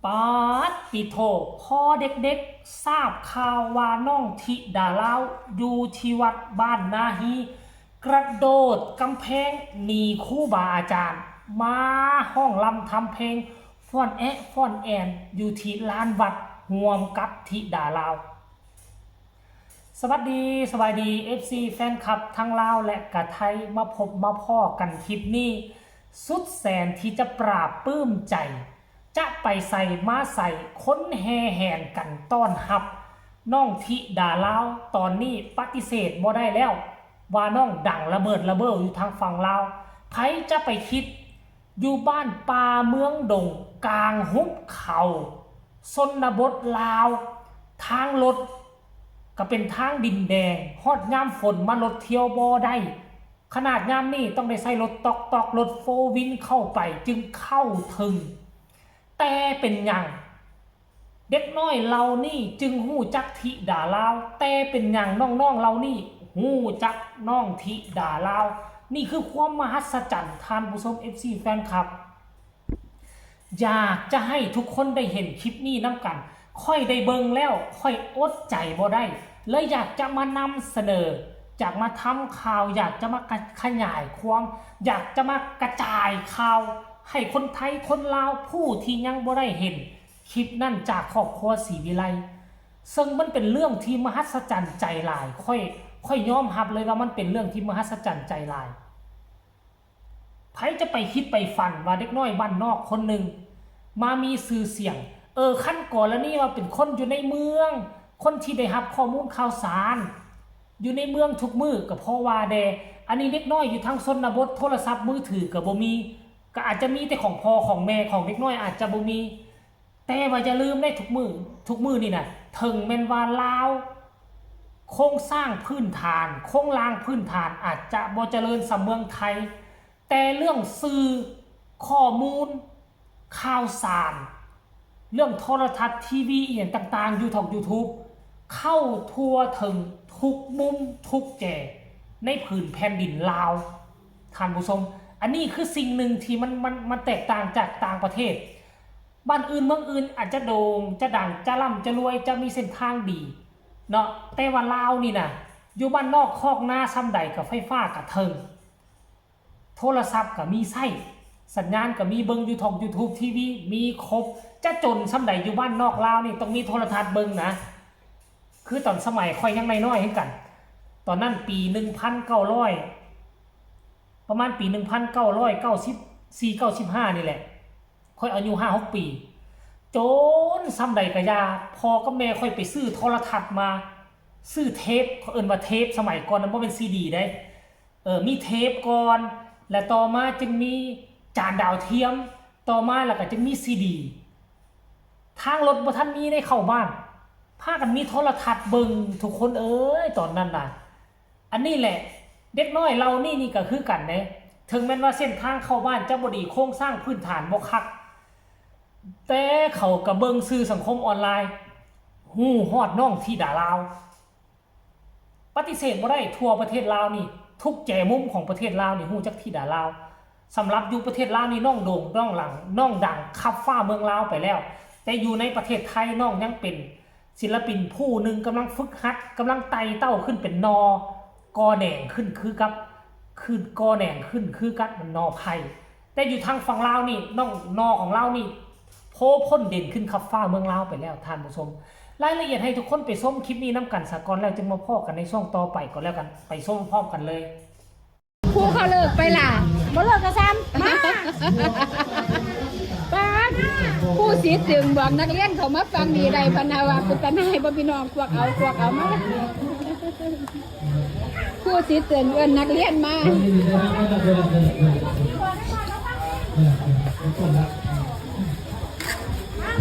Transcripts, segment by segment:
ปาติโทพอเด็กๆทราบข่าวว่าน้องธิดาลาวอยู่ที่วัดบ้านนาฮีกระโดดกำแพงหนีครูบาอาจารย์มาห้องลำทำเพลงฟ้อนแอะฟ้อนแอนอยู่ที่ลานวัดห่วมกับธิดาลาวสวัสดีสบายดี FC แฟนคลับทั้งลาวและกะไทยมาพบมาพ่อกันคลิปนี้สุดแสนที่จะปราบปลื้มใจจะไปใส่มาใส่ค้นแห่แห่งกันต้อนรับน้องธิดาลาวตอนนี้ปฏิเสธบ่ได้แล้วว่าน้องดังระเบิดระเบ้ออยู่ทางฝั่งลาวใครจะไปคิดอยู่บ้านป่าเมืองดงกลางหุบเขาชนบทลาวทางรถก็เป็นทางดินแดงฮอดยามฝนมารถเที่ยวบ่ได้ขนาดยามนี้ต้องได้ใส่รถตอกรถโฟวินเข้าไปจึงเข้าถึงแต่เป็นอย่างเด็กน้อยเรานี่จึงหู้จักธิดาลาวแต่เป็นอย่างน้องๆเรานี่หู้จักน้องธิดาลาวนี่คือความมหัศจรรย์ท่านผู้ชม FC แฟนคลับอยากจะให้ทุกคนได้เห็นคลิปนี้น้ำกันค่อยได้เบิ่งแล้วค่อยอดใจบ่ได้เลยอยากจะมานำเสนออยากมาทำข่าวอยากจะมาขยายความอยากจะมากระจายข่าวให้คนไทยคนลาวผู้ที่ยังบ่ได้เห็นคลิปนั่นจากครอบครัวศรีวิไลซึ่งมันเป็นเรื่องที่มหัศจรรย์ใจหลายค่อยยอมรับเลยว่ามันเป็นเรื่องที่มหัศจรรย์ใจหลายใครจะไปคิดไปฝันว่าเด็กน้อยบ้านนอกคนหนึ่งมามีสื่อเสียงขั้นก่อนแล้วนี่ว่าเป็นคนอยู่ในเมืองคนที่ได้รับข้อมูลข่าวสารอยู่ในเมืองทุกมือกับพ่อว่าแดอันนี้เด็กน้อยอยู่ทางชนบทโทรศัพท์มือถือกับบ่มีก็อาจจะมีแต่ของพ่อของแม่ของเด็กน้อยอาจจะบ่มีแต่ว่าอย่าลืมได้ทุกมือนี่นะถึงแม้นว่าลาวโครงสร้างพื้นฐานโครงล่างพื้นฐานอาจจะบ่เจริญสำเมืองไทยแต่เรื่องสื่อข้อมูลข่าวสารเรื่องโทรทัศน์ทีวีอย่างต่างๆYouTube เข้าทั่วถึงทุกมุมทุกแก่ในผืนแผ่นดินลาวท่านผู้ชมอันนี้คือสิ่งหนึ่งที่มันแตกต่างจากต่างประเทศบ้านอื่นเมืองอื่นอาจจะโด่งจะดังจะร่ำจะรวยจะมีเส้นทางดีเนาะแต่ว่าลาวนี่นะอยู่บ้านนอกคอกหน้าซ้ำใดกับไฟฟ้ากับเทิงโทรศัพท์กับมีไส้สัญญาณกับมีเบิ้งYouTube ทีวีมีครบจะจนซ้ำใดอยู่บ้านนอกลาวนี่ต้องมีโทรทัศน์เบิ้งนะคือตอนสมัยค่อยยังน้อยๆให้กันตอนนั้นปี1900ประมาณปี1994-95นี่แหละค่อยอายุ5-6 ปีจนซ้ำใดกะยาพอกับแม่ค่อยไปซื้อโทรทัศน์มาซื้อเทปเขาเอิ้นว่าเทปสมัยก่อนนั้นบ่เป็นซีดีได้มีเทปก่อนและต่อมาจึงมีจานดาวเทียมต่อมาแล้วก็จึงมีซีดีทางรถบ่ทันมีได้เข้าบ้านพากันมีโทรทัศน์เบิ่งทุกคนตอนนั้นน่ะอันนี้แหละเด็กน้อยเรานี่ก็คือกันเด้ถึงแม้ว่าเส้นทางเข้าบ้านจะบ่ดีโครงสร้างพื้นฐานบ่คักแต่เขาก็เบิ่งสื่อสังคมออนไลน์ฮู้ฮอดน้องธิดาลาวปฏิเสธบ่ได้ทั่วประเทศลาวนี่ทุกแก่มุมของประเทศลาวนี่ฮู้จักธิดาลาวสำหรับอยู่ประเทศลาวนี่น้องโด่งน้องหลังน้องดังขับฟ้าเมืองลาวไปแล้วแต่อยู่ในประเทศไทยน้องยังเป็นศิลปินผู้หนึ่งกำลังฝึกหัดกำลังไต่เต้าขึ้นเป็นกอแหน่งขึ้นคือกับคือกอแหน่งขึ้นคือกับนอไผ่แต่อยู่ทางฝั่งลาวนี่น้องนอของลาวนี่โพพ้นเด่นขึ้นขับฟ้าเมืองลาวไปแล้วท่านผู้ชมรายละเอียดให้ทุกคนไปชมคลิปนี้น้ำกันสะก่อนแล้วจึงมาพ่อกันในช่วงต่อไปก็แล้วกันไปชมพร้อมกันเลยผู้เขาเลิกไปล่ะบ่เลิกก็ซ้ำมาป้าผู้สิจึงบอกนักเรียนเขามาฟังดีใดพนาวาปุตตะนายบ่พี่น้องพวกเอามาผู้สิเตือนเอิ้นนักเรียนมา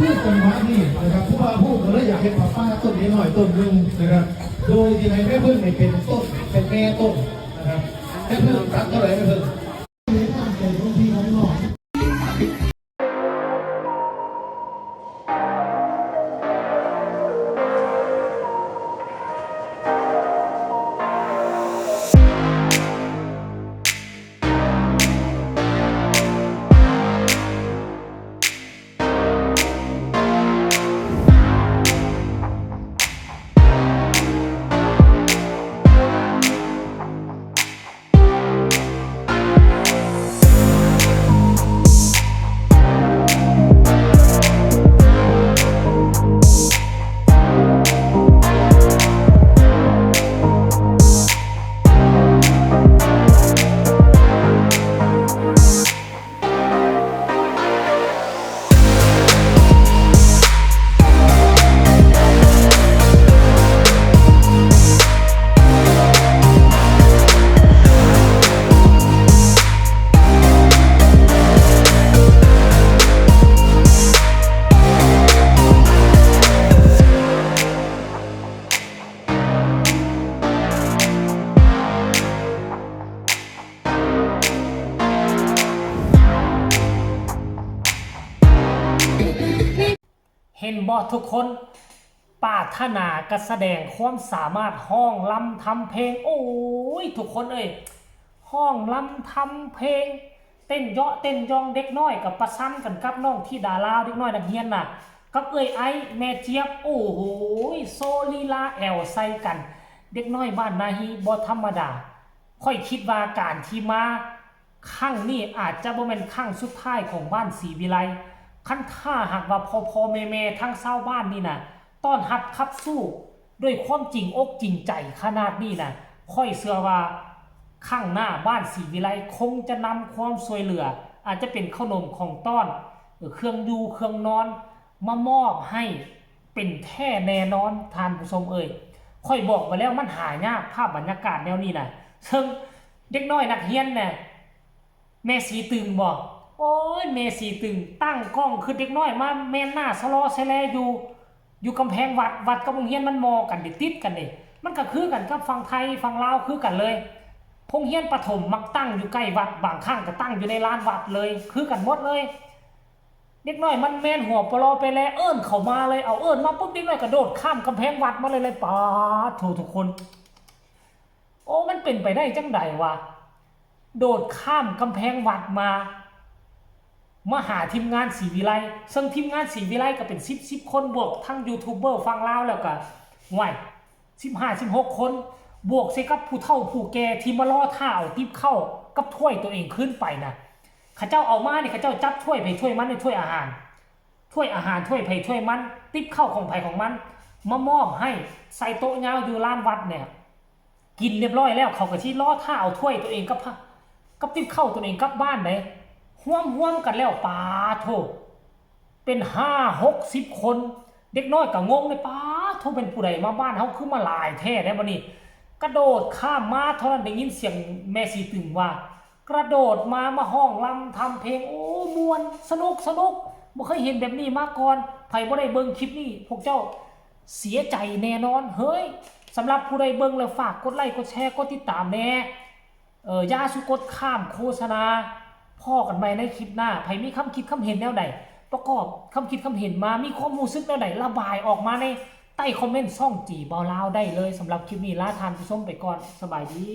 พูดกันมานี่นะครับผู้ว่าพูดก็เลยอยากให้ป้าต้นนี้หน่อยต้นนึงนะครับโดยที่ให้แม่พึ่งเป็นต้นเป็นแม่ต้นนะครับแม่พึ่งรักเท่าไหร่แม่พึ่ง เห็นบ่ทุกคนปรารถนาก็แสดงความสามารถห้องลำทำเพลงโอ้ยทุกคนเอ้ยห้องลำทำเพลงเต้นเยาะเต้นยองเด็กน้อยกับประชันกันกับน้องที่ดาลาวเด็กน้อยนักเรียนน่ะกับเอ้ยไอ้แม่เจี๊ยบโอ้โหโซลีลาแอลใส่กันเด็กน้อยบ้านนาฮีบ่ธรรมดาค่อยคิดว่าการที่มาครั้งนี้อาจจะบ่แม่นครั้งสุดท้ายของบ้านศรีวิไลคันถ้าหากว่าพ่อแม่ทั้งชาวบ้านนี่น่ะต้อนรับขับสู้ด้วยความจริงอกจริงใจขนาดนี้น่ะค่อยเชื่อว่าข้างหน้าบ้านศรีวิไลคงจะนำความช่วยเหลืออาจจะเป็นขนมของต้อนเครื่องอยู่เครื่องนอนมามอบให้เป็นแท้แน่นอนทานผู้ชมเอ่ยค่อยบอกมาแล้วมันหายากภาพบรรยากาศแนวนี้น่ะซึ่งเด็กน้อยนักเรียนน่ะแม่สีตึงบอกโอ้ยแม่สีตึงตั้งกล้องคือเด็กน้อยมาแม่นหน้าสลอแซแลอยู่กำแพงวัดกับโรงเรียนมันมอกันติดกันนี่มันก็คือกันกับฝั่งไทยฝั่งลาวคือกันเลยโรงเรียนประถมมักตั้งอยู่ใกล้วัดบางครั้งก็ตั้งอยู่ในลานวัดเลยคือกันหมดเลยเด็กน้อยมันแม่นหัวปลอไปแล้วเอิ้นเข้ามาเลยเอาเอิ้นมาปุ๊บเด็กน้อยกระโดดข้ามกำแพงวัดมาเลยปาโถทุกคนโอ้มันเป็นไปได้จังใดวะโดดข้ามกำแพงวัดมาหาทีมงานศรีวิไลซึ่งทีมงานศรีวิไลก็เป็น10คนบวกทั้งยูทูบเบอร์ฟังลาวแล้วก็ห่วย15-16 คนบวกใส่กับผู้เฒ่าผู้แก่ที่มาล่อท่าเอาติ๊บเข้ากับถ้วยตัวเองขึ้นไปนะข้าเจ้าเอามาเนี่ยข้าเจ้าจับถ้วยไผ่ถ้วยมันในถ้วยอาหารถ้วยไผ่ถ้วยมันติ๊บเข้าของไผ่ของมันมามอบให้ใส่โต๊ะยาวอยู่ลานวัดเนี่ยกินเรียบร้อยแล้วเขาก็ที่ล่อท่าเอาถ้วยตัวเองกับติ๊บเข้าตัวเองกลับบ้านเลยห่วมกันแล้วปาโถเป็น5-60 คนเด็กน้อยก็งงเลยปาโถเป็นผู้ใดมาบ้านเฮาคือมาหลายแท้ได้บ่นี่กระโดดข้ามมาเท่านั้นได้ยินเสียงแม่สีตึงว่ากระโดดมาห้องลำทำเพลงโอ้มวนสนุกบ่เคยเห็นแบบนี้มาก่อนไผบ่ได้เบิ่งคลิปนี้พวกเจ้าเสียใจแน่นอนเฮ้ยสำหรับผู้ใดเบิ่งแล้วฝากกดไลค์กดแชร์กดติดตามแน่อย่าสุกดข้ามโฆษณาพ่อกันไปในคลิปหน้าไผมีคำคิดคำเห็นแนวใดประกอบคำคิดคำเห็นมามีความรู้สึกแนวใดระบายออกมาในใต้คอมเมนต์ช่องจีบอลาวได้เลยสำหรับคลิปนี้ลาทานผู้ชมไปก่อนสบายดี